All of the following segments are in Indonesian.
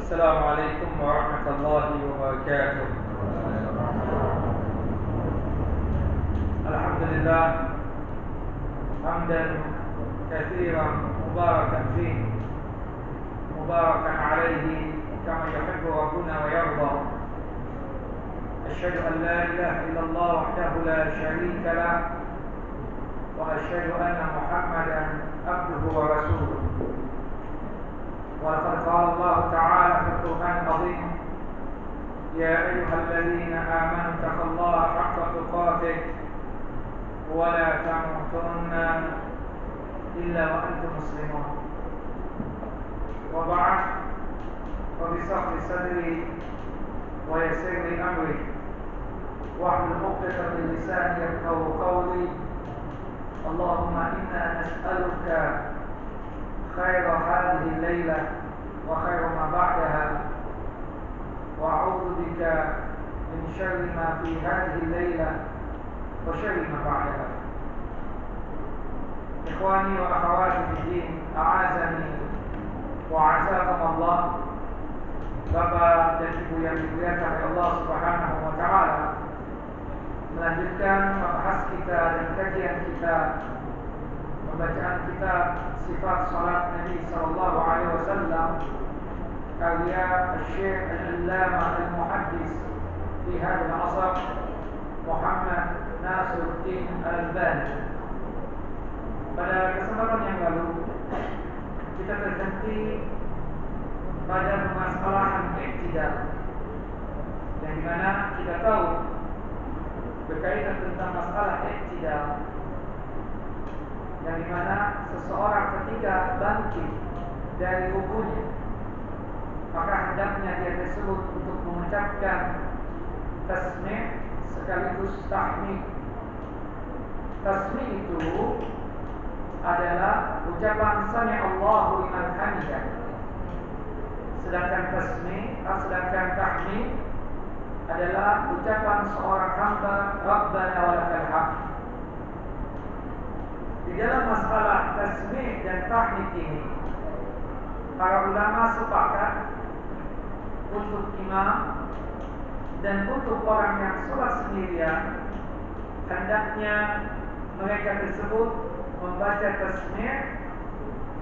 السلام عليكم ورحمة الله وبركاته. الحمد لله حمدا كثيرا مباركا فيه مباركا عليه كما يحب ربنا ويرضى. أشهد أن لا إله إلا الله وحده لا شريك له، وأشهد أن محمدا عبده ورسوله. ولقد قال الله تعالى في القرآن العظيم: يا أيها الذين آمنوا اتقوا الله حق تقاته ولا تموتن إلا وأنتم مسلمون. وبعد، فبشرح صدري ويسر لي أمري واحلل عقدة من لساني يفقهوا قولي. اللهم إنا نسألك خير هذه الليلة وخير ما بعدها، وأعوذ بك من شر ما في هذه الليلة وشر ما بعدها. إخواني وأخواتي في الدين، أعزني وأعزكم الله. Bapak dan Ibu yang dimuliakan oleh Allah Subhanahu wa taala, melanjutkan membahas kita dan kajian kita, pembacaan kitab Sifat Salat Nabi sallallahu alaihi wasallam karya Syekh Al-Allamah Al-Muhaddis fi hadzal asr Muhammad Nasiruddin Al-Albani. Pada kesempatan yang lalu kita berhenti pada permasalahan i'tidal, yang dimana kita tahu berkaitan tentang masalah i'tidal, yang dimana seseorang ketika bangkit dari rukunya, maka hendaknya dia tersebut untuk mengucapkan tasmi' sekaligus tahmid. Tasmi' itu adalah ucapan sami Allahu liman hamidah, sedangkan tahmid adalah ucapan seorang hamba Rabbana walakal hamd. Di dalam masalah tasmi' dan tahmid ini, para ulama sepakat untuk imam dan untuk orang yang sholat sendirian, hendaknya mereka tersebut membaca tasmi'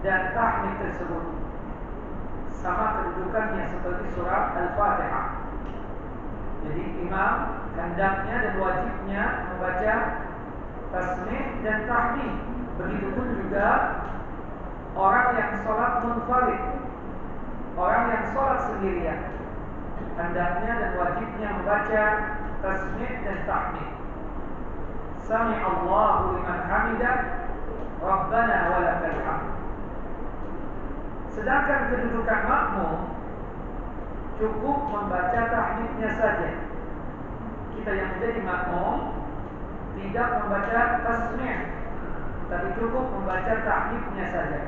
dan tahmid tersebut sama kedudukannya seperti surat Al-Fatihah. Jadi imam hendaknya dan wajibnya membaca tasmi' dan tahmid. Begitupun juga orang yang sholat munfarid, orang yang sholat sendirian, hendaknya dan wajibnya membaca tasmi' dan tahmid. Sami Allahu liman hamidah, Rabbana walakal hamd. Sedangkan kedudukan makmum cukup membaca tahmidnya saja. Kita yang menjadi makmum tidak membaca tasmi', tapi cukup membaca tahmidnya saja.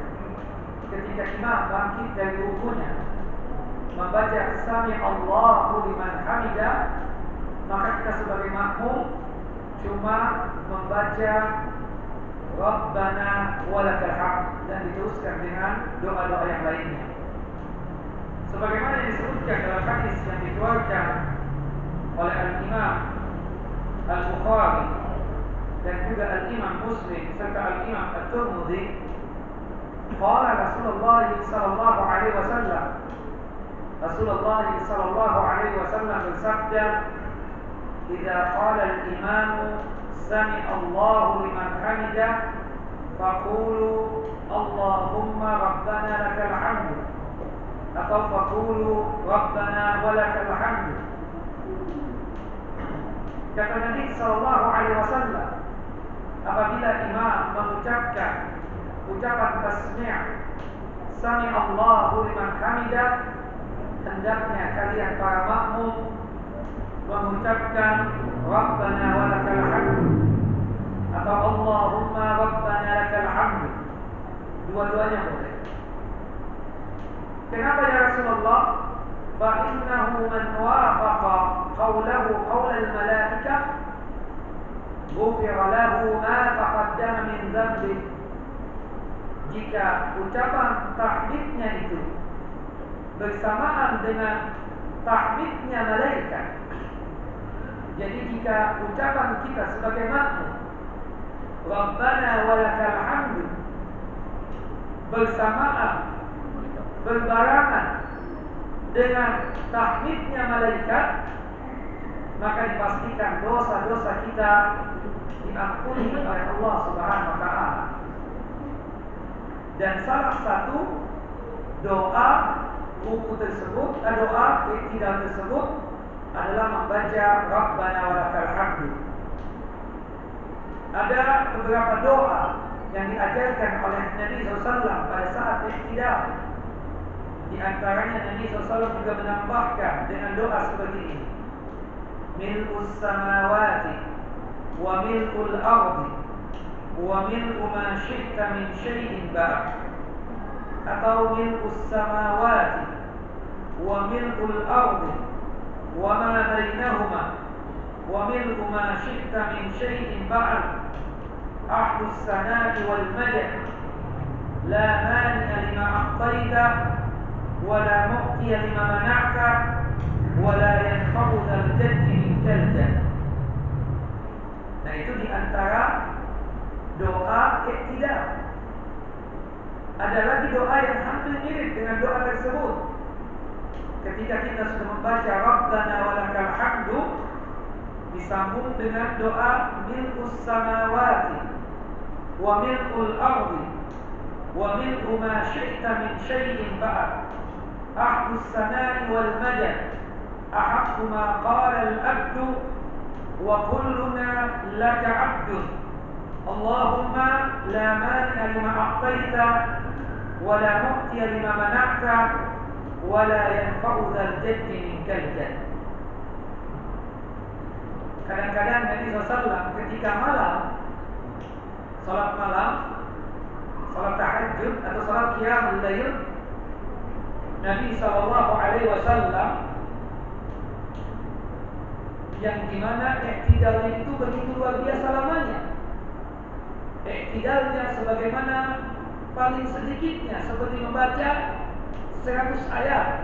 Ketika imam bangkit dari rukunya, membaca sami Allahu liman hamidah, maka kita sebagai makmum cuma membaca Rabbana walakal hamd dan diteruskan dengan doa-doa yang lainnya. Sebagaimana yang disebutkan dalam hadis yang dikeluarkan oleh Al-Imam Al-Bukhari dan juga Al-Imam Muslim serta Al-Imam At-Tirmidzi, qala Rasulullah sallallahu alaihi wasallam, Rasulullah sallallahu alaihi wasallam bersabda, "Idza qala al-imam sami Allahu liman hamidah, faqulu Allahumma rabbana lakal hamd, atau faqulu rabbana walakal hamd." Kata Nabi sallallahu alaihi wasallam, apabila imam mengucapkan ucapan tasmi' sami Allahu liman hamidah, hendaknya kalian para makmum mengucapkan Rabbana walakal hamd atau Allahumma rabbana lakal hamd. Dua-duanya boleh. Kenapa ya Rasulullah? Fa innahu man wafaqa qawlahu qawl al-malaikah ghufira lahu ma taqaddama min dhanbi. Jika ucapan tahmidnya itu bersamaan dengan tahmidnya malaikat. Jadi jika ucapan kita sebagai makmum Rabbana walakal hamdu bersamaan, berbarengan dengan tahmidnya malaikat, maka dipastikan dosa-dosa kita diampuni oleh Allah Subhanahu wa taala. Dan salah satu doa ruku tersebut, doa iktidal tersebut adalah membaca Rabbana walakal hamdu. Ada beberapa doa yang diajarkan oleh Nabi SAW pada saat iktidal. Di antaranya Nabi SAW juga menambahkan dengan doa seperti ini: Mil'us samawati wa mil'ul ardi wa mil'u ma syi'ta min syai'in ba'd, atau mil'us samawati wa mil'ul ardi wa ma bainahuma wa mil'u ma syi'ta min syai'in ba'd, ahlus sanati wal majd, la mani'a lima a'taita wa la mu'tiya lima mana'ta wa la yanfa'u dzal jaddi minkal jadd. Nah, itu diantara doa iktidal. Ada lagi doa yang hampir mirip dengan doa tersebut. Ketika kita sudah membaca Rabbana walakal hamdu, disambung dengan doa mil'us samawati wa mil'ul ardi wa mil'u ma syi'ta min syai'in ba'd, ahlus sanai wal majd, ahaqqu ma qala al-abdu wa kulluna laka 'abdun, Allahumma la mani'a lima a'taita wa la mu'tiya lima mana'ta wa la yanfa'u dzal jaddi minkal jadd. Kadang-kadang Nabi SAW ketika malam, salat malam, salat tahajud atau salat qiyamul lail, Nabi SAW yang dimana iktidalnya itu begitu luar biasa lamanya. Iktidalnya sebagaimana paling sedikitnya seperti membaca 100 ayat.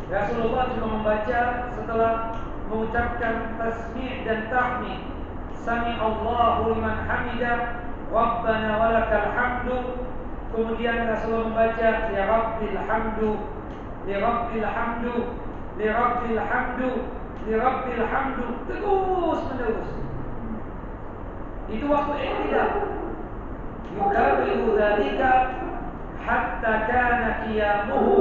Rasulullah cuma membaca setelah mengucapkan tasmi' dan tahmid, Sami Allahu liman hamidah, Rabbana walakal hamdu. Kemudian Rasulullah membaca Ya Rabbil hamdu, Ya Rabbil hamdu, Ya Rabbil hamdu, Ya Rabbil hamdu, terus menerus. Itu waktu iktidal. Yukarriru dzalika hatta kana qiyamuhu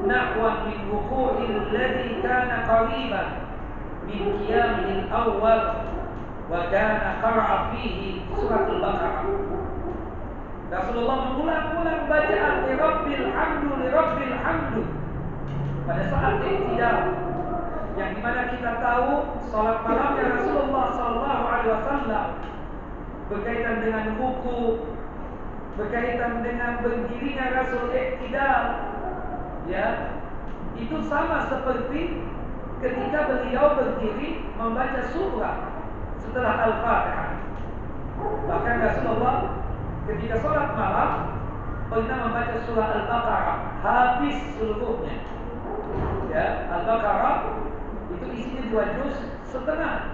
nahwan min wuqu'il ladzi kana qariban min qiyamil awwal wa kana qara'a fihi suratul Baqarah. Rasulullah mengulang-ulang bacaan li rabbil hamdu li rabbil hamdu pada saat iktidal, yang dimana kita tahu salat malamnya Rasulullah SAW berkaitan dengan ruku, berkaitan dengan berdirinya Rasul iktidal, ya, itu sama seperti ketika beliau berdiri membaca surah setelah Al-Fatihah. Bahkan Rasulullah ketika sholat malam pernah membaca surah Al-Baqarah habis seluruhnya. Ya, Al-Baqarah itu isinya 2 juz setengah.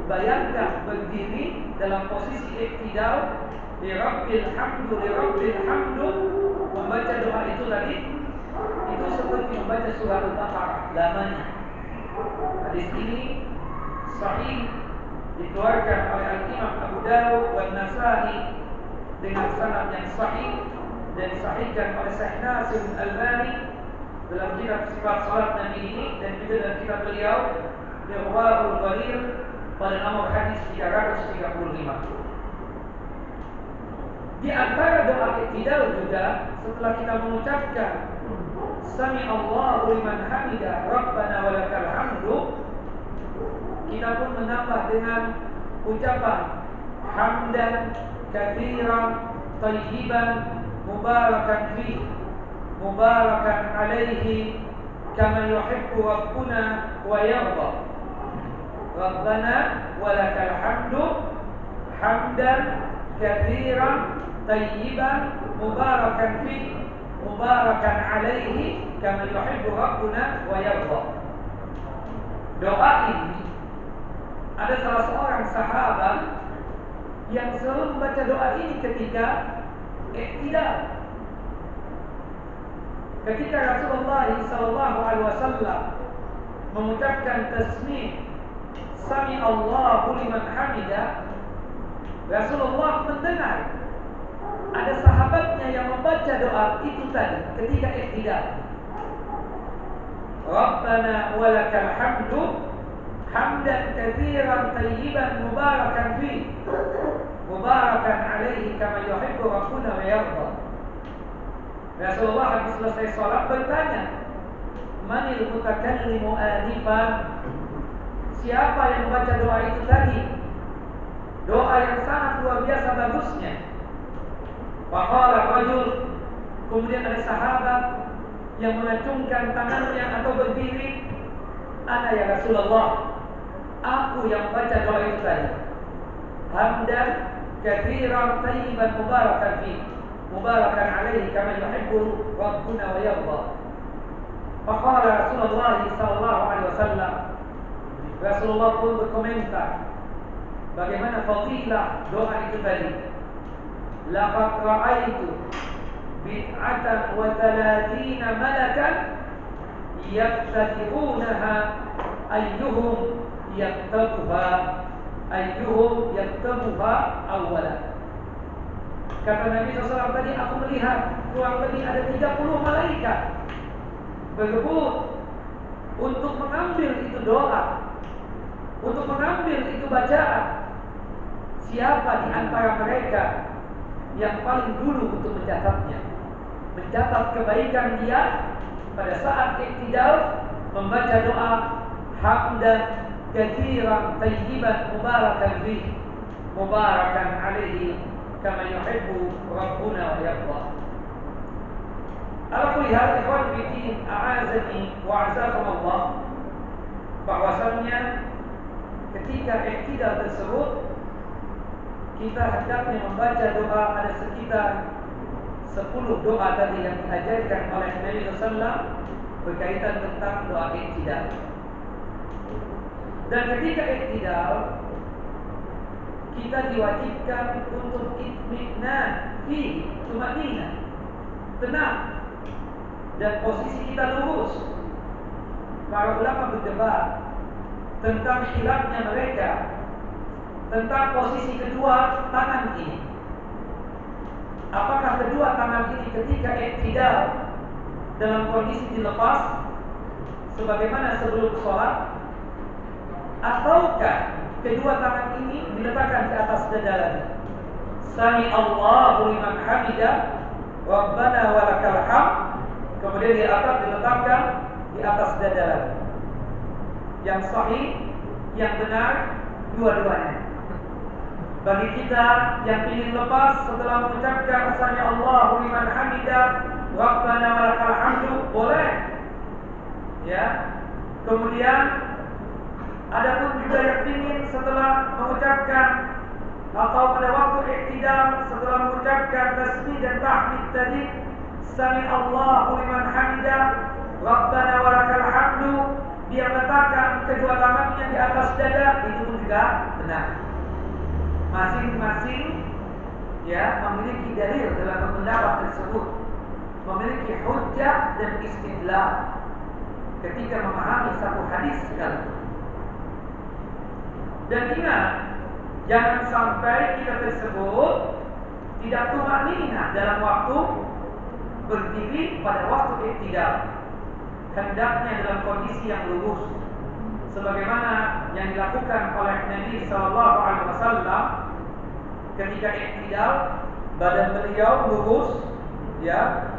Bayangkan berdiri dalam posisi iktidal, li rabbil hamdu, li rabbil hamdu, membaca doa itu tadi, itu seperti membaca surah Al-Baqarah lamanya. Hadis ini sahih, dikeluarkan oleh Al-Imam Abu Dawud dan Nasa'i dengan sanad yang sahih dan disahihkan oleh Syekh Nasir Al-Albani dalam kitab Sifat Salat Nabi ini, dan juga dalam kitab beliau Irwaul Ghalil pada nomor hadis 335. Di antara doa iktidal juga, setelah kita mengucapkan Sami Allahu liman hamidah, Rabbana walakal hamdu, kita pun menambah dengan ucapan hamdan katsiran tayyiban mubarakan fi mubarakan alaihi kama yuhibbu rabbuna wa yarda. Rabbana walakal hamdu hamdan katsiran tayyiban mubarakan fi mubarakan alaihi kama yuhibbu rabbuna wa yarda. Doa ini ada salah seorang sahabat yang selalu membaca doa ini ketika iktidal. Ketika Rasulullah SAW mengucapkan tasmih Sami Allahu liman hamidah, Rasulullah mendengar ada sahabatnya yang membaca doa itu tadi ketika iktidal. Rabbana walakal hamdu hamdan katsiran tayyiban mubarakan fi mubarakan alaihi kama yuhibbu rabbuna wa yarda. Rasulullah habis selesai salat bertanya, manil mutakallimu anifan? Siapa yang membaca doa itu tadi? Doa yang sangat luar biasa bagusnya. Faqala rajul, kemudian ada sahabat yang mengacungkan tangannya atau berdiri, ana ya Rasulullah, aku yang membaca doa itu tadi. Hamdan katsiran tayyiban mubarakan fi mubarakan alaihi kama yuhibbu rabbuna wa yarda. Faqala Rasulullah sallallahu alaihi wasallam, Rasulullah pun berkomentar bagaimana fadilah doa itu tadi. Laqad ra'aitu bid'atan wa thalathina malakan yaftatihunaha ayyuhum yaktabuha awwalan. Kata Nabi SAW tadi, aku melihat kurang lebih ada 30 malaikat berebut untuk mengambil itu doa, untuk mengambil itu bacaan. Siapa di antara mereka yang paling dulu untuk mencatatnya, mencatat kebaikan dia pada saat iktidal membaca doa hamdan katsiran tayyiban mubarakan fihi mubarakan alaihi kama yuhibbu rabbuna wa yarda. Ala kulli hal, ikhwan fi din, a'azani wa a'azakumullah, bahwasannya ketika iktidal tersebut kita hendaknya membaca doa, ada sekitar 10 doa tadi yang diajarkan oleh Nabi SAW berkaitan tentang doa iktidal. Dan ketika iktidal kita diwajibkan untuk itmi'nan fi tumanina, tenang, dan posisi kita lurus. Para ulama berdebat tentang khilafnya mereka tentang posisi kedua tangan ini. Apakah kedua tangan ini ketika iktidal dalam kondisi dilepas sebagaimana sebelum sholat, ataukah kedua tangan ini diletakkan di atas dada lagi? Sami Allahu liman hamidah Rabbana walakal hamd, kemudian di atas diletakkan di atas dada lagi. Yang sahih, yang benar, dua-duanya. Bagi kita yang ingin lepas setelah mengucapkan Sami Allahu liman hamidah Rabbana walakal hamdu, boleh. Ya. Kemudian adapun juga yang ingin setelah mengucapkan atau pada waktu iktidal setelah mengucapkan tasbih dan tahmid tadi Sami Allahu liman hamidah Rabbana walakal hamdu, dia meletakkan kedua tangannya di atas dada, itu pun juga benar. Masing-masing ya memiliki dalil dalam pendapat tersebut, memiliki hujjah dan istidlal ketika memahami satu hadis sekalipun. Dan ingat, jangan sampai kita tersebut tidak tumanina dalam waktu berdiri pada waktu iktidal. Hendaknya dalam kondisi yang lurus, sebagaimana yang dilakukan oleh Nabi SAW ketika iktidal, badan beliau lurus, ya.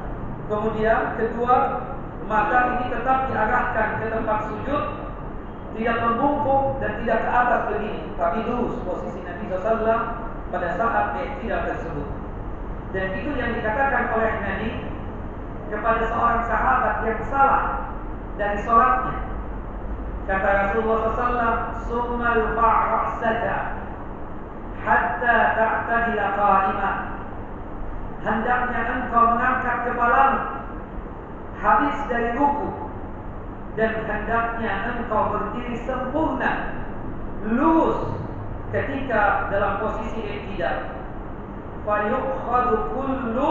Kemudian kedua mata ini tetap diarahkan ke tempat sujud, tidak membungkuk dan tidak ke atas begini, tapi lurus posisi Nabi SAW pada saat iktidal tersebut. Dan itu yang dikatakan oleh Nabi kepada seorang sahabat yang salah dari sholatnya. Kata Rasulullah SAW, "Summal fa'ra'saka hatta ta'tadila qa'imah." Hendaknya engkau mengangkat kepalamu habis dari ruku, dan hendaknya engkau berdiri sempurna, lurus ketika dalam posisi i'tidal. Fayukhadhu kullu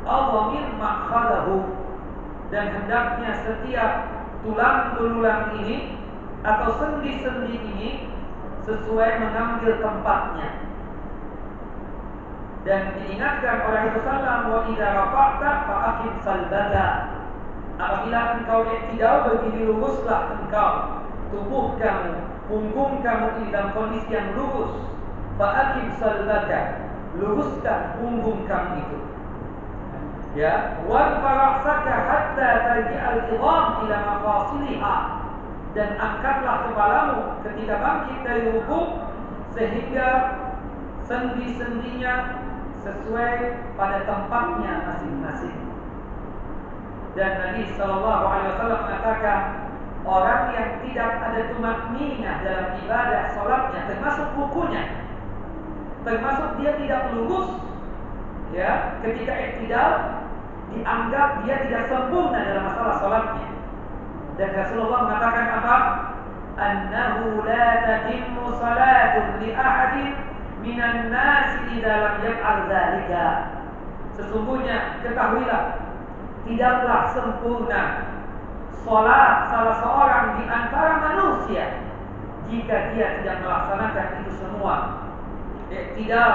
adhamin ma'khadahu, dan hendaknya setiap tulang belulang ini atau sendi-sendi ini sesuai mengambil tempatnya. Dan diingatkan oleh Rasulullah, wa idza rafa'ta fa'aqim salbaka, apabila engkau i'tidal berdiri luruslah engkau, tubuh kamu, punggung kamu ini dalam kondisi yang lurus. Fa'aqim salbaka, luruskan punggung kamu itu. Ya, wa fara'saka hatta tarji'al idham ila mafasiliha, dan angkatlah kepalamu ketika bangkit dari rukuk sehingga sendi-sendinya sesuai pada tempatnya masing-masing. Dan Nabi sallallahu alaihi wasallam mengatakan, orang yang tidak ada tumakninah dalam ibadah salatnya, termasuk rukunya, termasuk dia tidak lurus, ya, ketika i'tidal, dianggap dia tidak sempurna dalam masalah salatnya. Dan Rasulullah mengatakan apa? Annahu la tatimmu salatun li ahadin minan nasi idza lam yaf'al dzalika. Sesungguhnya ketahuilah, tidaklah sempurna salat salah seorang di antara manusia jika dia tidak melaksanakan itu semua. I'tidal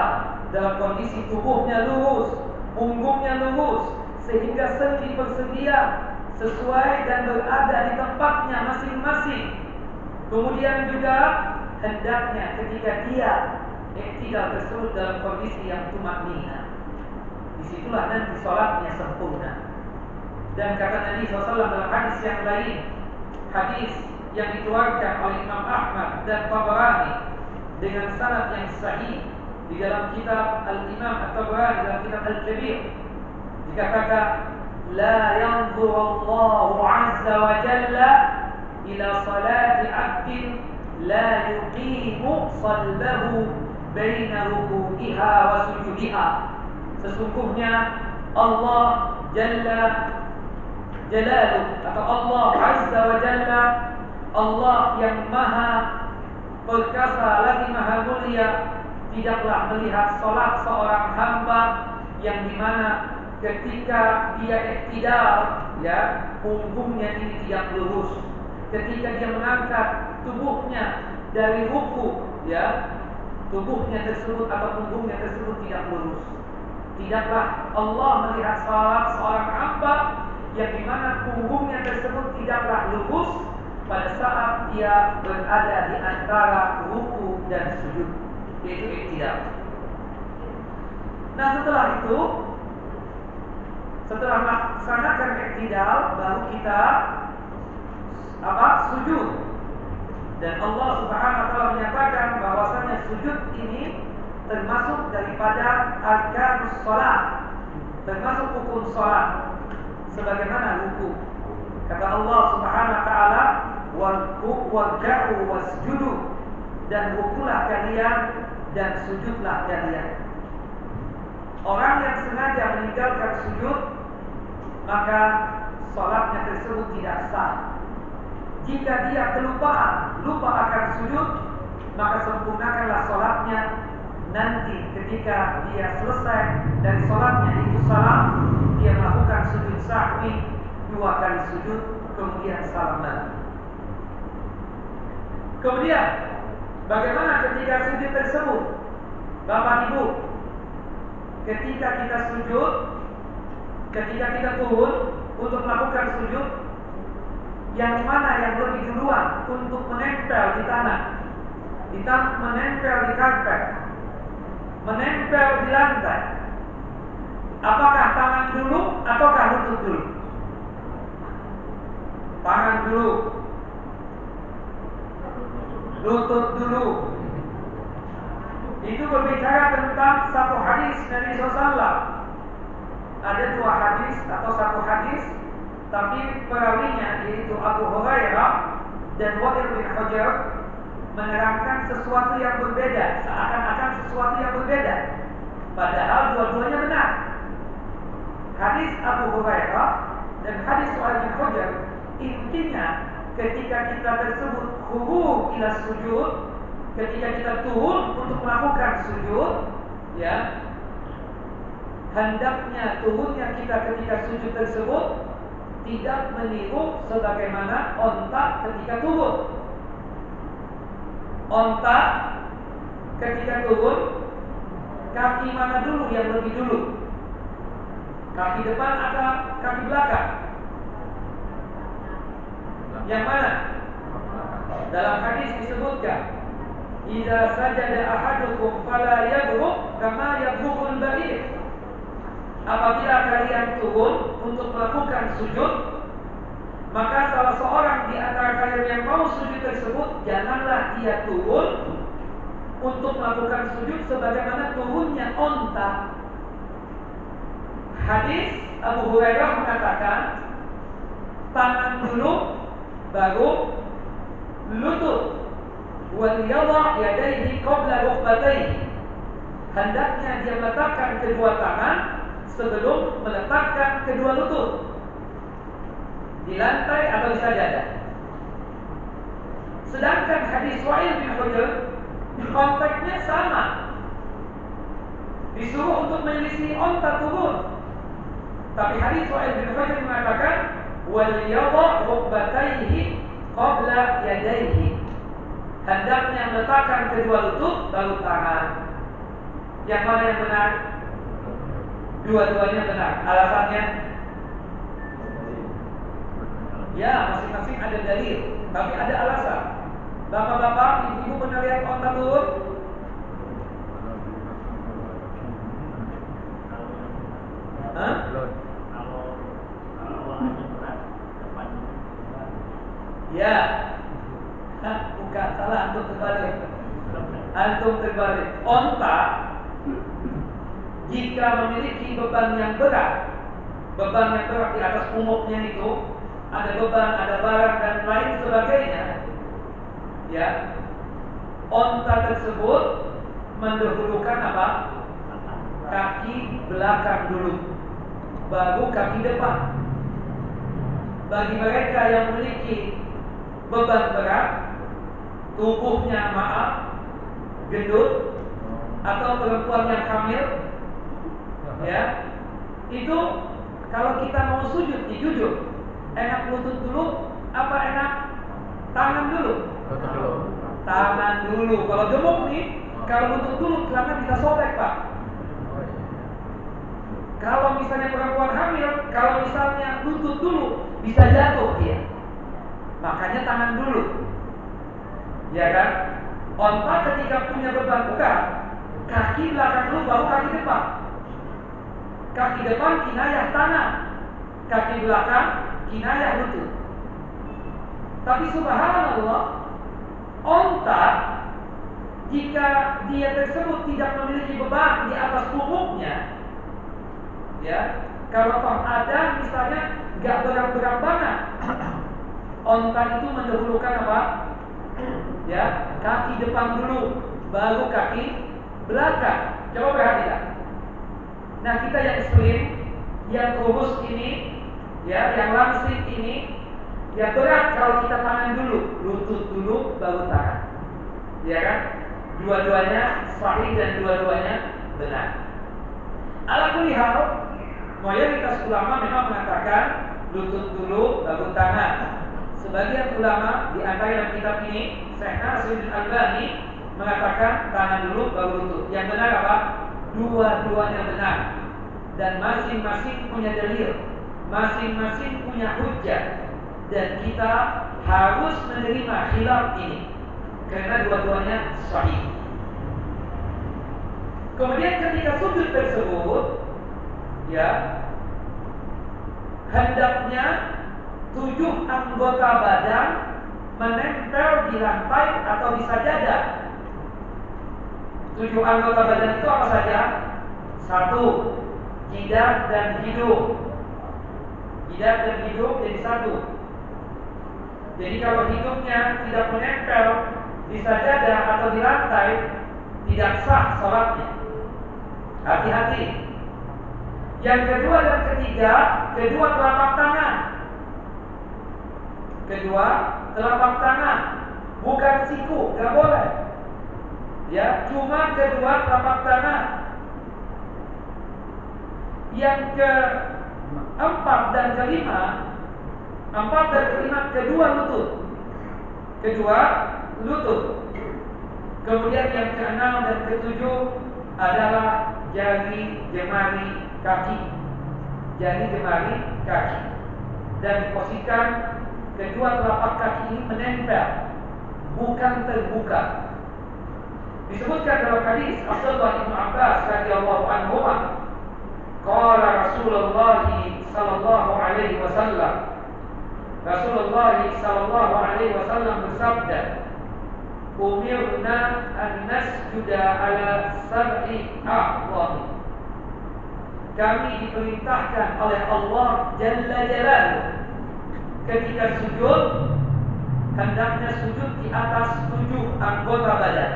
dalam kondisi tubuhnya lurus, punggungnya lurus, sehingga sendi bersedia sesuai dan berada di tempatnya masing-masing. Kemudian juga hendaknya ketika dia i'tidal tersebut dalam kondisi yang tumakninah, disitulah nanti sholatnya sempurna. Dan kata Nabi SAW dalam hadis yang lain, hadis yang dikeluarkan oleh Imam Ahmad dan Tabarani dengan sanad yang sahih di dalam kitab Al-Imam At-Tabarani dalam kitab Al-Kabir, dikatakan, la yanzuru Allahu azza wa jalla ila salati 'abdin la yuqimu salbahu baina ruku'iha wa sujudiha. Sesungguhnya Allah Jalla Jalaluh, atau Allah Azza wa Jalla, Allah yang maha perkasa lagi maha mulia, tidaklah melihat salat seorang hamba yang dimana ketika dia i'tidal, ya, punggungnya ini tidak lurus. Ketika dia mengangkat tubuhnya dari ruku, ya, tubuhnya tersebut atau punggungnya tersebut tidak lurus. Tidaklah Allah melihat salat seorang hamba yang dimana punggungnya tersebut tidaklah lurus pada saat dia berada di antara ruku dan sujud, yaitu i'tidal. Nah, setelah itu, setelah melaksanakan i'tidal, baru kita sujud. Dan Allah Subhanahu wa taala menyatakan bahwasanya sujud ini termasuk daripada arkanus shalah, termasuk rukun salat, sebagaimana ruku. Kata Allah Subhanahu wa taala, warka'u wasjudu, dan rukulah kalian dan sujudlah kalian. Orang yang sengaja meninggalkan sujud, maka salatnya tersebut tidak sah. Jika dia kelupaan, lupa akan sujud, maka sempurnakanlah salatnya. Nanti ketika dia selesai dari salatnya itu salam, dia melakukan sujud sahwi 2 kali sujud, kemudian salam lagi. Kemudian bagaimana ketika sujud tersebut? Bapak Ibu, ketika kita sujud, ketika kita turun untuk melakukan sujud, yang mana yang lebih duluan untuk menempel di tanah, menempel di karpet, menempel di lantai? Apakah tangan dulu ataukah lutut dulu? Tangan dulu, lutut dulu. Itu berbicara tentang satu hadis Nabi SAW. Ada 2 hadis atau satu hadis, tapi perawinya yaitu Abu Hurairah dan Wa'il bin Hujr menerangkan sesuatu yang berbeda, seakan-akan sesuatu yang berbeda, padahal dua-duanya benar. Hadis Abu Hurairah dan hadis Wa'il bin Hujr, intinya ketika kita tersebut khuru ila sujud, ketika kita turun untuk melakukan sujud, ya, hendaknya turunnya kita ketika sujud tersebut tidak meniru sebagaimana onta ketika turun. Onta ketika turun, kaki mana dulu yang lebih dulu? Kaki depan atau kaki belakang? Yang mana? Dalam hadis disebutkan, "Idza sajada ahadukum fala yadruk kama yadrukul ba'ir." Apabila kalian turun untuk melakukan sujud, maka salah seorang di antara kalian yang mau sujud tersebut, janganlah dia turun untuk melakukan sujud sebagaimana turunnya onta. Hadis Abu Hurairah mengatakan, tangan dulu baru lutut. Wal yadha yadayhi qabla rukbatayhi. Hendaknya dia meletakkan kedua tangan sebelum meletakkan kedua lutut di lantai atau di sajadah. Sedangkan hadis Wa'il bin Hujr konteksnya sama, disuruh untuk menyelisih onta turun. Tapi hadis Wa'il bin Hujr mengatakan wal yadha rukbatayhi qabla yadayhi. Hendaknya meletakkan kedua lutut baru tangan. Yang mana yang benar? Dua-duanya benar. Alasannya? Ya, masing-masing ada dalil, tapi ada alasan. Bapak-bapak, ibu-ibu pernah lihat onta turun? Hah? Ya. Bukan, salah, antum terbalik. Antum terbalik. Onta jika memiliki beban yang berat di atas punggungnya itu, ada beban, ada barang dan lain sebagainya, ya, onta tersebut mendahulukan apa? Kaki belakang dulu, baru kaki depan. Bagi mereka yang memiliki beban berat, tubuhnya gendut, atau perempuan yang hamil, ya, itu kalau kita mau sujud di jujur, enak lutut dulu apa enak tangan dulu? Tangan dulu. Kalau gemuk nih, kalau lutut dulu celana bisa sobek, Pak. Kalau misalnya perempuan hamil, kalau misalnya lutut dulu bisa jatuh dia. Makanya tangan dulu. Ya kan? Onta ketika punya beban berat, kaki belakang dulu baru kaki depan. Kaki depan kinayah tangan, kaki belakang kinayah lutut. Tapi subhanallah, onta jika dia tersebut tidak memiliki beban di atas punggungnya, ya, kalau toh ada misalnya nggak berat-berat banget, onta itu mendahulukan apa? Ya, kaki depan dulu, baru kaki belakang. Coba perhatikan. Nah, kita yang slim, yang kurus ini, ya, yang langsing ini, ya berat kalau kita tangan dulu, lutut dulu, baru tangan. Ya kan? Dua-duanya sahih dan dua-duanya benar. Ala kulli hal, mayoritas ulama memang mengatakan lutut dulu, baru tangan. Sebagian ulama di antara dalam kitab ini, Syekh Nasiruddin Albani mengatakan tangan dulu baru lutut. Yang benar apa? Dua-duanya benar. Dan masing-masing punya dalil, masing-masing punya hujjah. Dan kita harus menerima khilaf ini karena dua-duanya sahih. Kemudian ketika sujud tersebut, ya, hendaknya 7 anggota badan menempel di lantai atau di sajadah. 7 anggota badan itu apa saja? 1. Jidat dan hidung. Jidat dan hidung jadi 1. Jadi kalau hidungnya tidak menempel di sajadah atau di lantai, tidak sah sholatnya. Hati-hati. Yang kedua dan ketiga, kedua telapak tangan. Kedua telapak tangan, bukan siku, gak boleh. Ya, cuma kedua telapak tangan. Yang keempat dan kelima, kedua lutut. Kedua lutut. Kemudian yang keenam dan ketujuh adalah jari jemari kaki. Jari jemari kaki. Dan diposisikan kedua telapak kaki ini menempel, bukan terbuka. Disebutkan dalam hadis Abdullah bin Abbas radhiyallahu anhu, qala Rasulullah sallallahu alaihi wasallam, Rasulullah sallallahu alaihi wasallam bersabda, umirna an nasjuda ala sab'i a'dham. Kami diperintahkan oleh Allah Jalla Jalaluhu ketika sujud, hendaknya sujud di atas 7 anggota badan.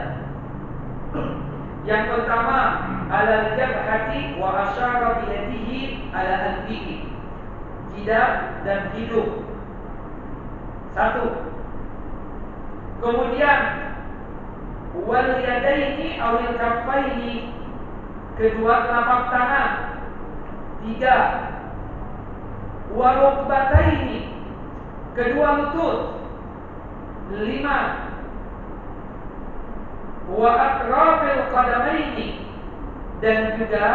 Yang pertama, ala jabhati wa asyara bi yadihi ala anfihi. Jidat dan hidung. 1. Kemudian wal yadaini awil kaffaini, kedua telapak tangan. 3. Wa rukbataini, kedua lutut. 5. Wa atrafil qadamaini, dan juga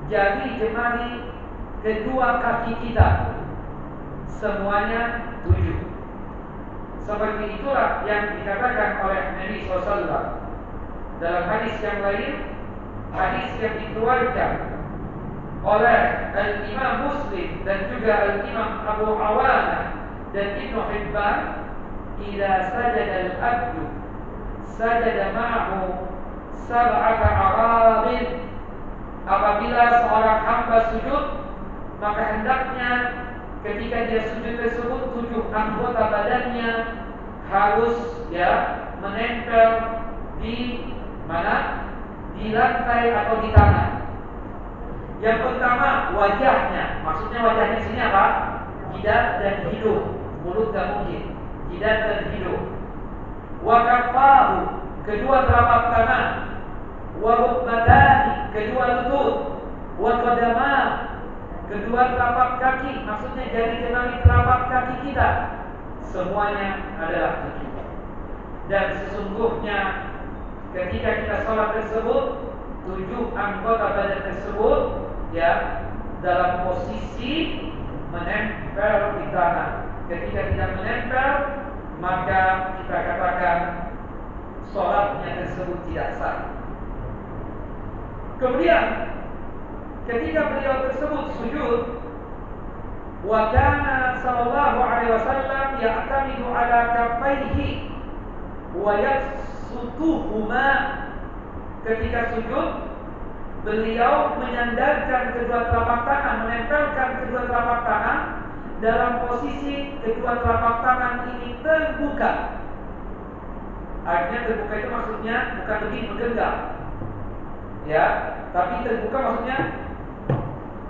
jari jemari kedua kaki kita. Semuanya 7. Seperti itulah yang dikatakan oleh Nabi SAW dalam hadis yang lain, hadis yang dikeluarkan oleh Al-Imam Muslim dan juga Al-Imam Abu Awanah dan Ibnu Hibban, idza sajada al-abdu sajada ma'ahu sab'ata arabin. Apabila seorang hamba sujud, maka hendaknya ketika dia sujud tersebut 7 anggota badannya harus menempel di mana? Di lantai atau di tanah. Yang pertama wajahnya, maksudnya wajahnya sini apa? Jidat dan hidung, mulut gak mungkin. Jidat dan hidung. Wa kaffahu, kedua telapak tangan. Wa rukbatani, kedua lutut. Wa qadama, kedua telapak kaki, maksudnya jari jemari telapak kaki kita. Semuanya adalah 7. Dan sesungguhnya ketika kita sholat tersebut, 7 anggota badan tersebut dalam posisi menempel di tanah. Ketika tidak menempel, maka kita katakan sholatnya tersebut tidak sah. Kemudian ketika beliau tersebut sujud, wa kana sallallahu alaihi wasallam ya'tamidu ala kaffaihi wa yasutuhuma. Ketika sujud, beliau menyandarkan kedua telapak tangan, menempelkan kedua telapak tangan dalam posisi kedua telapak tangan ini terbuka. Artinya terbuka itu maksudnya bukan begini menggenggam, tapi terbuka maksudnya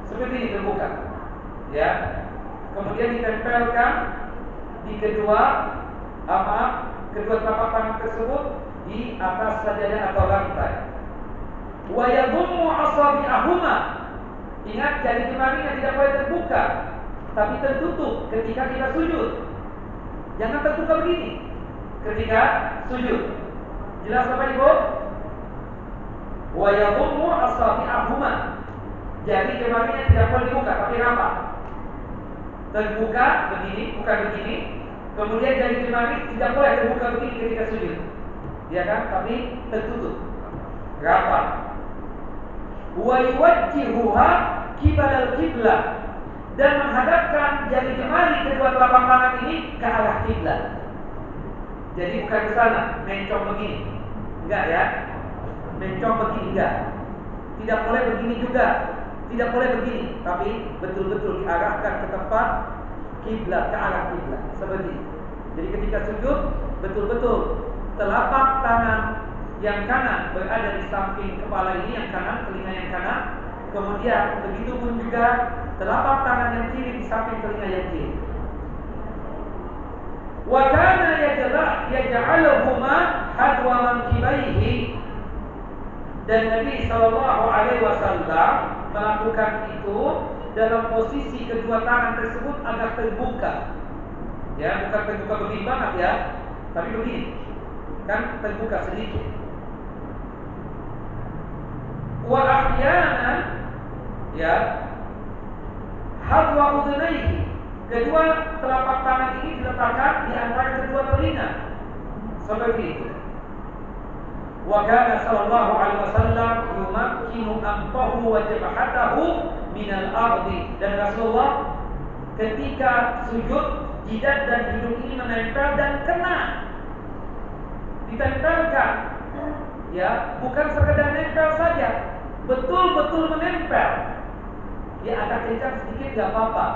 seperti ini terbuka, Kemudian ditempelkan di kedua telapak tangan tersebut di atas sajadah atau lantai. Wa yadhummu asabi'ahuma, ingat jari jemarinya tidak boleh terbuka, tapi tertutup ketika kita sujud. Jangan terbuka begini ketika sujud. Jelas Bapak Ibu? Wa yadhummu asabi'ahuma, jari jemarinya tidak boleh dibuka tapi rapat. Terbuka begini, bukan begini. Kemudian jari jemari tidak boleh terbuka begini ketika sujud, tapi tertutup, rapat. Wa yuwajjihuha qibalal qiblah, dan menghadapkan jari jemari kedua telapak tangan ini ke arah kiblat. Jadi bukan ke sana, mencong begini, enggak mencong begini enggak. Tidak boleh begini juga, tidak boleh begini, tapi betul-betul diarahkan ke tempat kiblat, ke arah kiblat seperti ini. Jadi ketika sujud, betul-betul telapak tangan yang kanan berada di samping kepala ini, yang kanan, telinga yang kanan, Kemudian begitu pun juga telapak tangan yang kiri di samping telinga yang kiri. Wa kana yaj'aluhuma hadwa mankibaihi, dan Nabi sallallahu alaihi wasallam melakukan itu dalam posisi kedua tangan tersebut agak terbuka. Ya, bukan terbuka begini banget ya, tapi begini. Kan terbuka sedikit. Wa ahyanan ya hadwa udhunaihi, kedua telapak tangan ini diletakkan di antara kedua telinga seperti itu. Wa kana sallallahu alaihi wasallam yumakkinu anfahu wa jabhatahu minal ardi, dan Rasulullah ketika sujud jidat dan hidung ini menempel dan kena, ditempelkan, ya, bukan sekedar nempel saja, betul-betul menempel. Ya agak kencang sedikit gak apa-apa,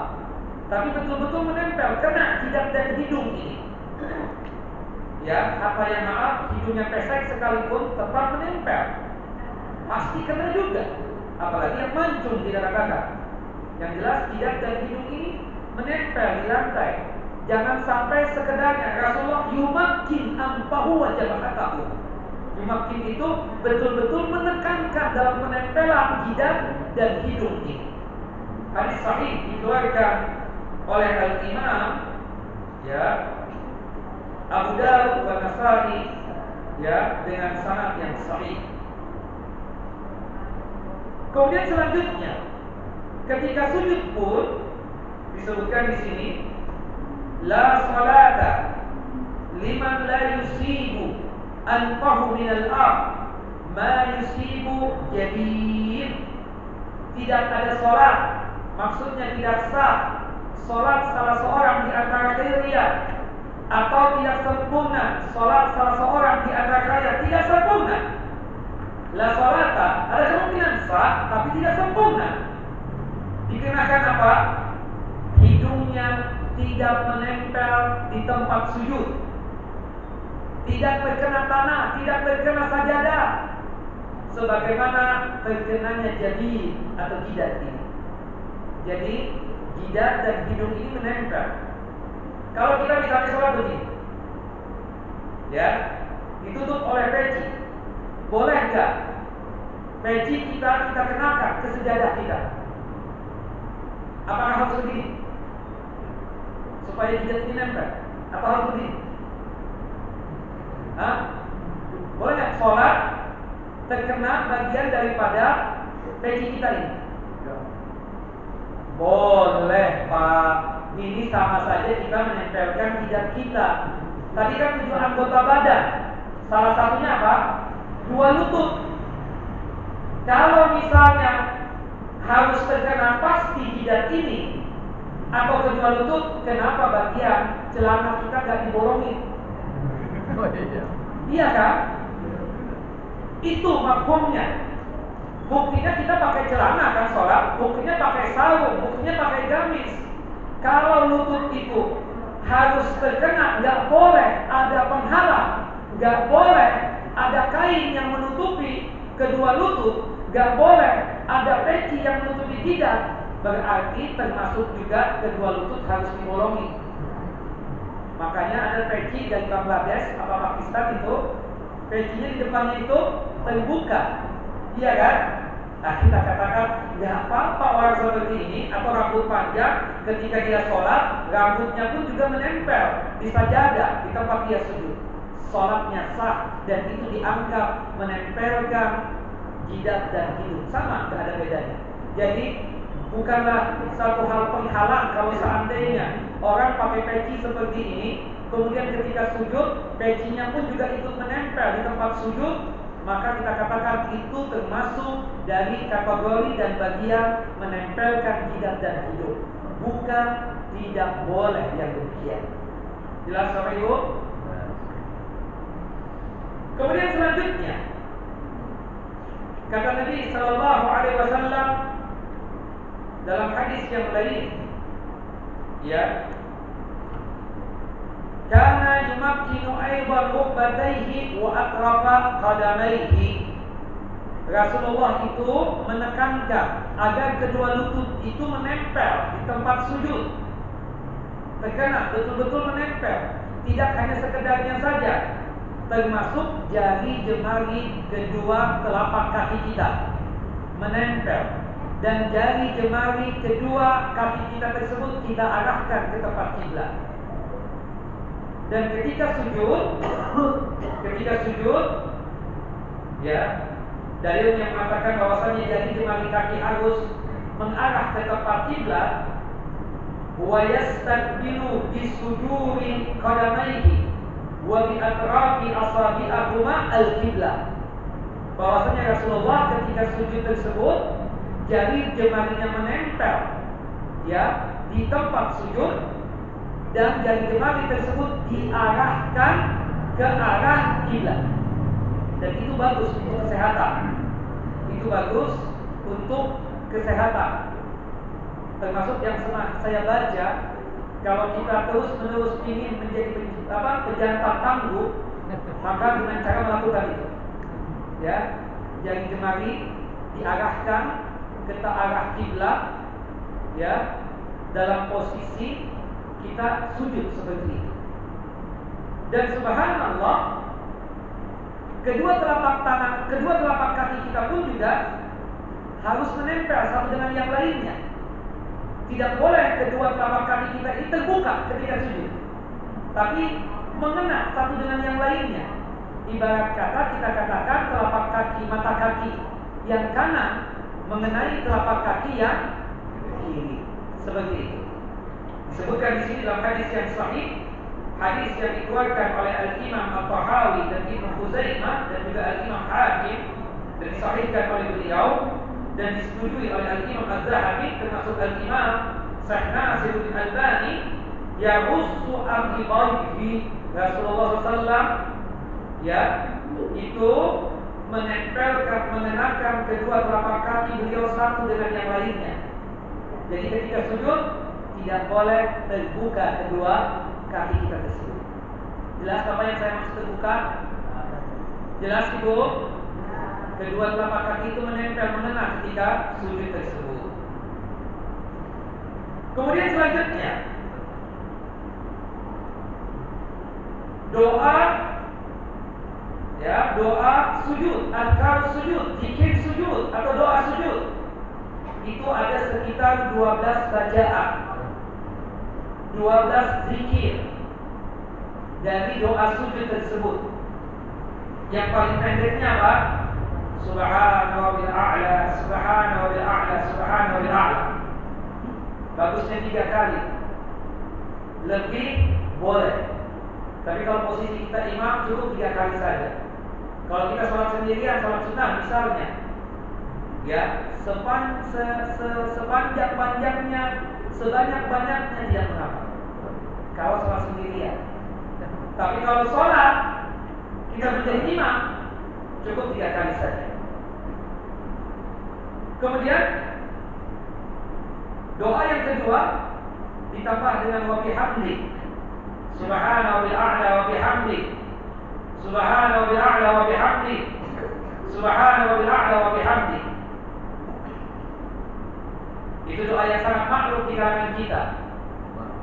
tapi betul-betul menempel, kena jidat dan hidung ini. Ya, apa yang maaf, hidungnya pesek sekalipun tetap menempel, pasti kena juga. Apalagi yang mancung tidak katakan. Yang jelas jidat dan hidung ini menempel di lantai. Jangan sampai sekedarnya. Rasulullah yumakkin anfahu wa jabhatahu. Yumakkin itu betul-betul menekankan dalam penempelan jidat dan hidung ini. Hadis sahih dikeluarkan oleh Al-Imam ya Abu Dawud dan Nasa'i ya dengan sanad yang sahih. Kemudian selanjutnya ketika sujud pun disebutkan di sini, la salata liman la yusibu anfahu minal ard ma yusibu jabir. Tidak ada salat, maksudnya tidak sah salat salah seorang di antara kalian, atau tidak sempurna salat salah seorang di antara kalian, tidak sempurna. La salata ada kemungkinan sah tapi tidak sempurna. Dikenakan apa? Hidungnya tidak menempel di tempat sujud, tidak terkena tanah, tidak terkena sajadah, sebagaimana terkenanya jadi atau jidat ini. Jadi jidat dan hidung ini menempel. Kalau kita misalnya sholat begini, ya, ditutup oleh peci, boleh nggak peci kita kenakan ke sejadah kita? Apakah harus begini supaya jidat ini nempel? Atau harus begini? Hah? Boleh nggak sholat terkena bagian daripada peci kita ini? Boleh Pak. Ini sama saja kita menempelkan jidat kita. Tadi kan 7 anggota badan, salah satunya apa? 2 lutut. Kalau misalnya harus terkena pasti jidat ini atau kedua lutut, kenapa bagian celana kita gak dibolongin? Oh iya. Iya kan? Itu maksudnya. Buktinya kita pakai celana kan sholat, buktinya pakai sarung, buktinya pakai gamis. Kalau lutut itu harus terkena, gak boleh ada penghalang, gak boleh ada kain yang menutupi kedua lutut, gak boleh ada peci yang menutupi jidat, berarti termasuk juga kedua lutut harus dibolongi. Makanya ada peci dari Bangladesh apa Pakistan itu, pecinya di depannya itu terbuka, iya kan? Nah kita katakan nggak apa-apa orang seperti ini atau rambut panjang ketika dia sholat rambutnya pun juga menempel di sajadah di tempat dia sujud, sholatnya sah dan itu dianggap menempelkan jidat dan hidung, sama, nggak ada bedanya. Jadi bukanlah satu hal penghalang kalau seandainya orang pakai peci seperti ini, kemudian ketika sujud pecinya pun juga ikut menempel di tempat sujud, maka kita katakan itu termasuk dari kategori dan bagian menempelkan jidat dan hidung. Bukan tidak boleh yang demikian. Jelas Bapak Ibu? Kemudian selanjutnya kata Nabi sallallahu alaihi wasallam dalam hadis yang lain, ya, kana yumakkinu aidan rukbatayhi wa atrafa qadamaihi. Rasulullah itu menekankan agar kedua lutut itu menempel di tempat sujud. Tekan, betul-betul menempel. Tidak hanya sekedarnya saja, termasuk jari jemari kedua telapak kaki kita menempel, dan jari jemari kedua kaki kita tersebut kita arahkan ke tempat kiblat. Dan ketika sujud, ya, dalil yang mengatakan bahwasanya jari jemari kaki harus mengarah ke tempat kiblat. Wa yastaqbilu bisuduri qadamaihi wa bi atrafi asabi'ahuma al-qiblah. Bahwasanya Rasulullah ketika sujud tersebut jari jemarinya menempel, ya, di tempat sujud, dan jari jemari tersebut diarahkan ke arah kiblat. Dan itu bagus untuk kesehatan. Itu bagus untuk kesehatan. Termasuk yang saya baca, kalau kita terus-menerus ingin menjadi pejantan tangguh, maka dengan cara melakukan itu, ya, jari jemari diarahkan ke arah kiblat, ya, dalam posisi kita sujud seperti itu. Dan subhanallah, kedua telapak kaki kita pun juga harus menempel satu dengan yang lainnya. Tidak boleh kedua telapak kaki kita itu terbuka ketika sujud, tapi mengena satu dengan yang lainnya. Ibarat kata kita katakan telapak kaki, mata kaki yang kanan mengenai telapak kaki yang kiri, seperti itu. Disebutkan di sini dalam hadis yang sahih, hadis yang dikeluarkan oleh Al-Imam At-Tahawi dan Ibnu Khuzaimah dan juga Al-Imam Hakim, dan disahihkan oleh beliau dan disetujui oleh Al-Imam Az-Zahabi, termasuk Al-Imam Syekh Nasiruddin Albani, yarussu al-ibadi Rasulullah SAW, ya, itu menempelkan, mengenakan kedua telapak kaki beliau satu dengan yang lainnya. Jadi ketika sujud tidak boleh terbuka kedua kaki kita tersebut. Jelas apa yang saya maksud terbuka? Jelas Ibu? Kedua telapak kaki itu menempel, mengena ketika sujud tersebut. Kemudian selanjutnya, doa, ya, doa sujud, azkar sujud, zikir sujud atau doa sujud, itu ada sekitar 12 bacaan, 12 zikir dari doa sujud tersebut. Yang paling pendeknya apa? Subhanahu wa ta'ala, subhanahu wa ta'ala, subhanahu wa ta'ala. Bagusnya 3 kali. Lebih boleh. Tapi kalau posisi kita imam cukup 3 kali saja. Kalau kita sholat sendirian, sholat sunnah misalnya, ya, sepanjang-panjangnya, sebanyak-banyaknya tidak mengapa. Kalau sholat sendirian. Tapi kalau sholat kita menjadi imam, cukup 3 kali saja. Kemudian doa yang kedua ditambah dengan wa bihamdi, subhanahu wa ta'ala wa bihamdi, subhanahu wa ta'ala wa bihamdi, subhanahu wa ta'ala wa bihamdi. Itu doa yang sangat maklum di kalangan kita,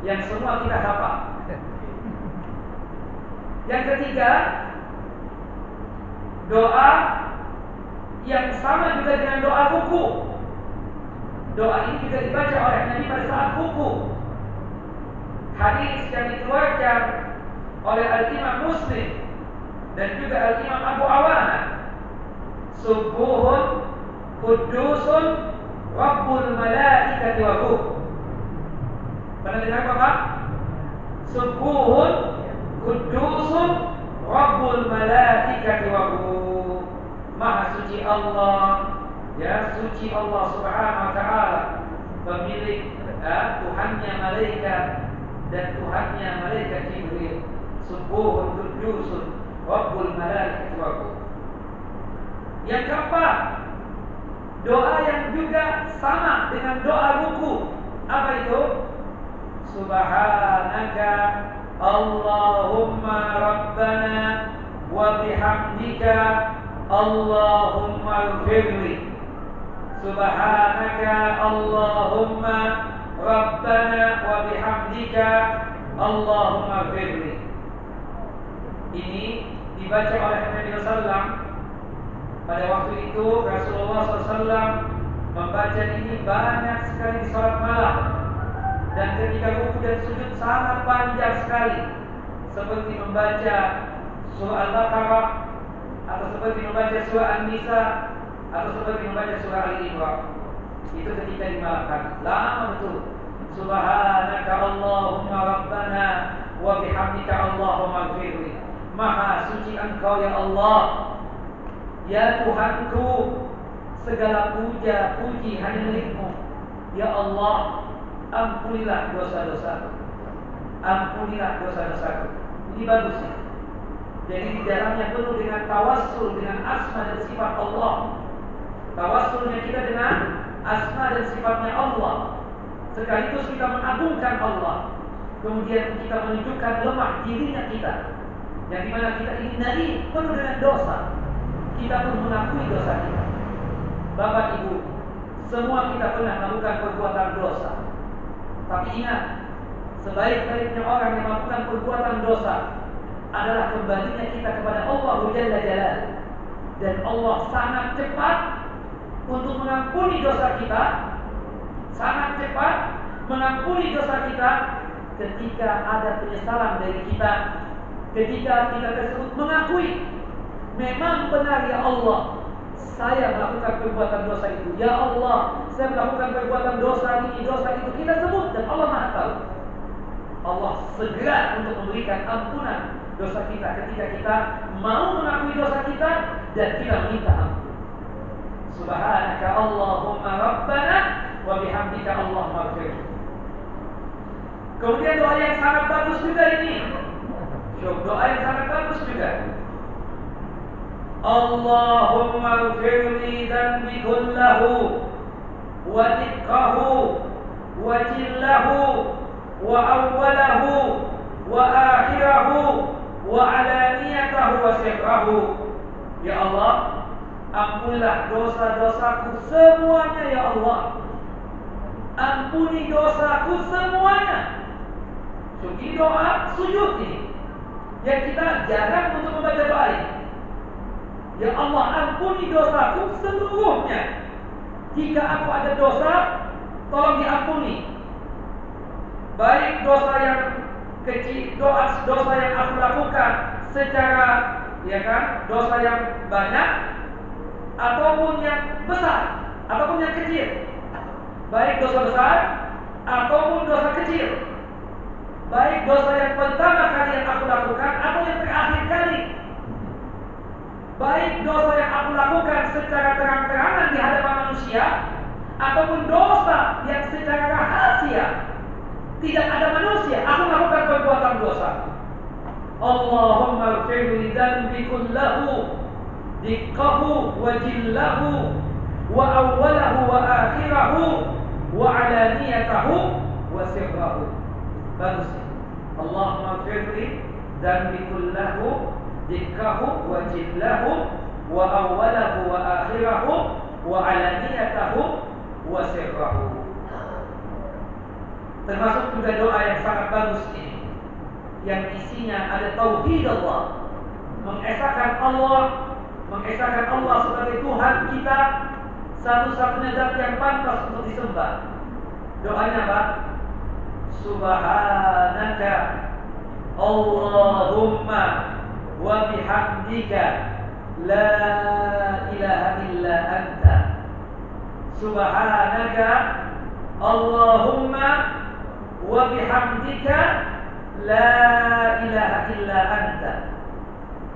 yang semua kita hafal. Yang ketiga, doa yang sama juga dengan doa ruku. Doa ini juga dibaca oleh Nabi pada saat ruku. Hadis yang dikeluarkan oleh Al-Imam Muslim dan juga Al-Imam Abu Awana, Subuhun Qudusun Rabbul Malaikati wa Ruh. Pernah dengar Bapak? Subuhun Qudusun Rabbul Malaikati wa Ruh. Maha suci Allah, ya, suci Allah Subhanahu wa ta'ala, pemilik Tuhannya malaikat dan Tuhannya malaikat Jibril. Subuhun Qudusun Rabbul Malaikati wa Ruh. Yang keempat, doa yang juga sama dengan doa ruku. Apa itu? Subhanaka Allahumma Rabbana wa bihamdika Allahumma ighfirli. Subhanaka Allahumma Rabbana wa bihamdika Allahumma ighfirli. Ini dibaca oleh Nabi SAW. Pada waktu itu Rasulullah SAW membaca ini banyak sekali di salat malam, dan ketika ruku dan sujud sangat panjang sekali, seperti membaca surah Al-Baqarah, atau seperti membaca surah An-Nisa, atau seperti membaca surah Al-Imran. Itu ketika di malam hari, lama betul. Subhanaka Allahumma Rabbana wa bihamdika Allahumma ighfirli. Maha suci Engkau ya Allah, ya Tuhanku, segala puja puji hanya milik-Mu. Ya Allah, ampunilah dosa-dosaku, ampunilah dosa-dosaku. Ini bagus ya. Jadi di dalamnya penuh dengan tawassul dengan asma dan sifat Allah. Tawassulnya kita dengan asma dan sifatnya Allah, sekaligus kita mengagungkan Allah. Kemudian kita menunjukkan lemah dirinya kita, yang dimana kita ini naif, penuh dengan dosa. Kita pun mengakui dosa kita. Bapak Ibu, semua kita pernah melakukan perbuatan dosa. Tapi ingat, sebaik-baiknya orang yang melakukan perbuatan dosa adalah kembalinya kita kepada Allah Jalla Jalal. Dan Allah sangat cepat untuk mengampuni dosa kita, sangat cepat mengampuni dosa kita ketika ada penyesalan dari kita, ketika kita tersebut mengakui, memang benar ya Allah, saya melakukan perbuatan dosa itu. Ya Allah, saya melakukan perbuatan dosa ini, dosa itu. Kita sebut dan Allah Maha tahu. Allah segera untuk memberikan ampunan dosa kita ketika kita mau mengakui dosa kita dan kita meminta ampun. Subhanaka Allahumma Rabbana wa bihamdika Allahumma ighfirli. Kemudian doa yang sangat bagus juga ini. Doa yang sangat bagus juga. Allahumma ighfirli dhanbi kullahu wa diqqahu wa jillahu wa awwalahu wa akhirahu wa alaniyatahu wa sirrahu. Ya Allah, ampunilah dosa-dosaku semuanya ya Allah. Ampuni dosaku semuanya. Ini doa sujud ini yang kita jarang untuk membaca doa ini. Ya Allah, ampuni dosaku seluruhnya. Jika aku ada dosa, tolong diampuni. Baik dosa yang kecil, dosa yang aku lakukan secara, ya kan, dosa yang banyak ataupun yang besar ataupun yang kecil. Baik dosa besar ataupun dosa kecil. Baik dosa yang pertama kali yang aku lakukan atau yang terakhir kali. Baik dosa yang aku lakukan secara terang-terangan di hadapan manusia ataupun dosa yang secara rahasia tidak ada manusia, aku melakukan perbuatan dosa. Allahumma ighfirli dhanbi kullahu diqqahu wa jillahu wa awwalahu wa akhirahu wa alaniyatahu wa sirrahu. Bagus. Allahumma ighfirli dhanbi kullahu diqqahu wa jillahu wa awwalahu wa akhirahu wa alaniyatahu wa sirrahu. Termasuk juga doa yang sangat bagus ini, yang isinya ada tauhid Allah, mengesahkan Allah sebagai Tuhan kita, satu-satunya zat yang pantas untuk disembah. Doanya apa? Subhanaka Allahumma wa bihamdika la ilaha illa anta. Subhanaka Allahumma wa bihamdika la ilaha illa anta.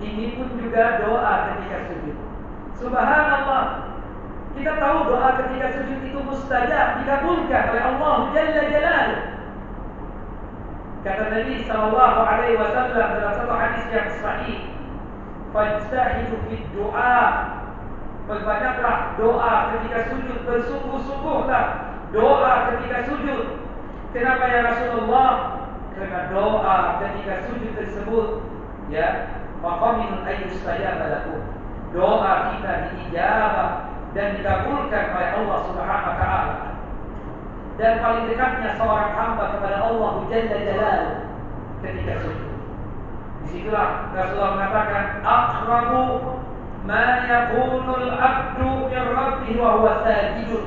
Ini pun juga doa ketika sujud. Subhanallah. Kita tahu doa ketika sujud itu mustajab, dikabulkan oleh Allah Jalla Jalaluh. Kata Nabi sallallahu alaihi wasallam dalam satu hadis yang sahih, "Fajtahidu fid du'a." Perbanyaklah doa ketika sujud, bersungguh-sungguhlah doa ketika sujud. Kenapa ya Rasulullah? Karena doa ketika sujud tersebut, ya, faqaminun ayyustajaba lakum. doa kita diijabah dan dikabulkan oleh Allah Subhanahu wa taala. Dan paling dekatnya seorang hamba kepada Allah Jalla Jalaluhu ketika sujud. Disitulah Rasulullah mengatakan, aqrabu ma yakunul abdu min rabbih wa huwa sajidun.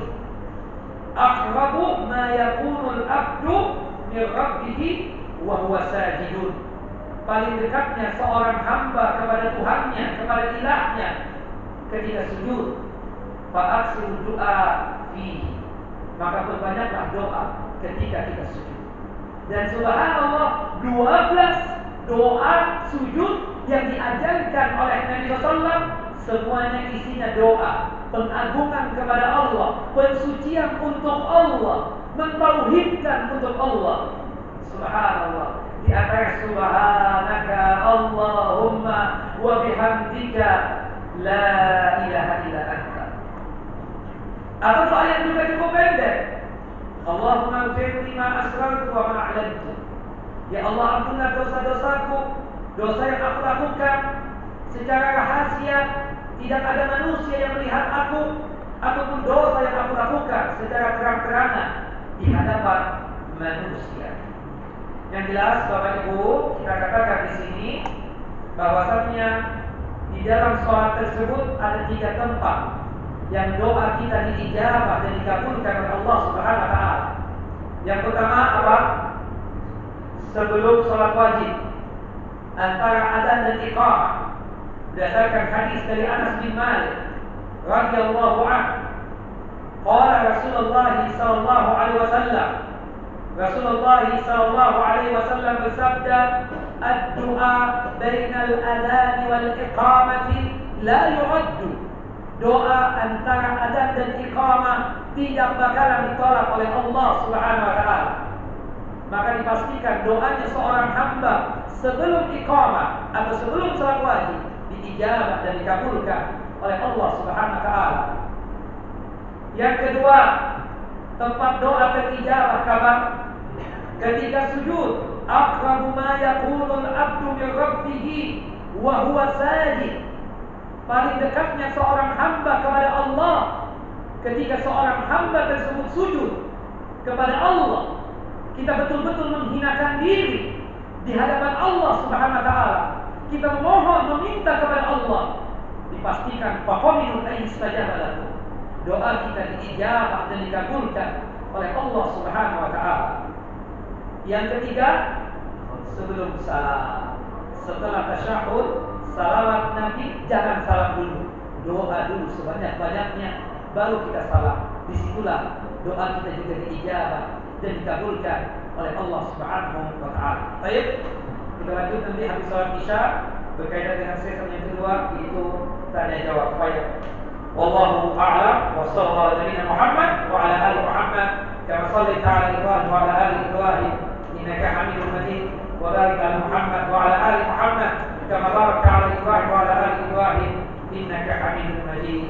Aqrabu ma yakunul abdu min rabbih wa huwa sajidun. Paling dekatnya seorang hamba kepada Tuhannya, kepada ilahnya ketika sujud. Fa'aksiru doa fihi, maka perbanyaklah doa ketika kita sujud. Dan subhanallah, 12 doa sujud yang diajarkan oleh Nabi SAW semuanya isinya doa, pengagungan kepada Allah, pensucian untuk Allah, mentauhidkan untuk Allah. Subhanallah. Di antara subhanaka Allahumma wa bihamdika la ilaha illa anta. Atau soal yang juga cukup pendek, Allahumma ghfirli ma asrartu wa ma a'lantu. Ya Allah, ampunilah dosa-dosaku, dosa yang aku lakukan secara rahasia, tidak ada manusia yang melihat aku, ataupun dosa yang aku lakukan secara terang-terangan di hadapan manusia. Yang jelas Bapak Ibu, kita katakan di sini bahwasannya di dalam sholat tersebut ada 3 tempat yang doa kita diijabah dan dikabulkan oleh Allah Subhanahu wa taala. Yang pertama apa? Sebelum sholat wajib, antara adzan dan iqamah. Berdasarkan hadis dari Anas bin Malik radhiyallahu anhu, qala Rasulullah sallallahu alaihi wasallam, Rasulullah sallallahu alaihi wasallam bersabda, "Ad-du'a bainal adzan wal iqamati la yu'addu." Doa antara adzan dan iqamah tidak bakalan ditolak oleh Allah Subhanahu wa taala. Maka dipastikan doanya seorang hamba sebelum iqamah atau sebelum salat wajib diijabah dan dikabulkan oleh Allah Subhanahu wa taala. Yang kedua, tempat doa terijabah kapan? Ketika sujud. Aqrabu ma yakunul abdu min rabbih wa huwa sajid. Paling dekatnya seorang hamba kepada Allah ketika seorang hamba tersebut sujud kepada Allah. Kita betul-betul menghinakan diri di hadapan Allah Subhanahu wa taala. Kita memohon, meminta kepada Allah. Dipastikan faqaminun ayyustajaba lakum. Doa kita diijabah dan dikabulkan oleh Allah Subhanahu wa taala. Yang ketiga, sebelum salam, setelah tasyahud, salawat Nabi, jangan salam dulu. Doa dulu sebanyak-banyaknya, baru kita salam. Disitulah doa kita juga diijabah dan dikabulkan oleh Allah Subhanahu wa taala. Baik, kita lanjut nanti habis salat Isya berkaitan dengan sesi yang kedua, yaitu tanya jawab. Baik. Wallahu a'lam wa sallallahu alaihi Muhammad wa ala ali Muhammad kama shallaita ala Ibrahim wa ala ali Ibrahim innaka Hamidum Majid wa barik ala Muhammad wa ala ali Muhammad kama barakta ala Ibrahim wa ala ali Ibrahim innaka Hamidum Majid.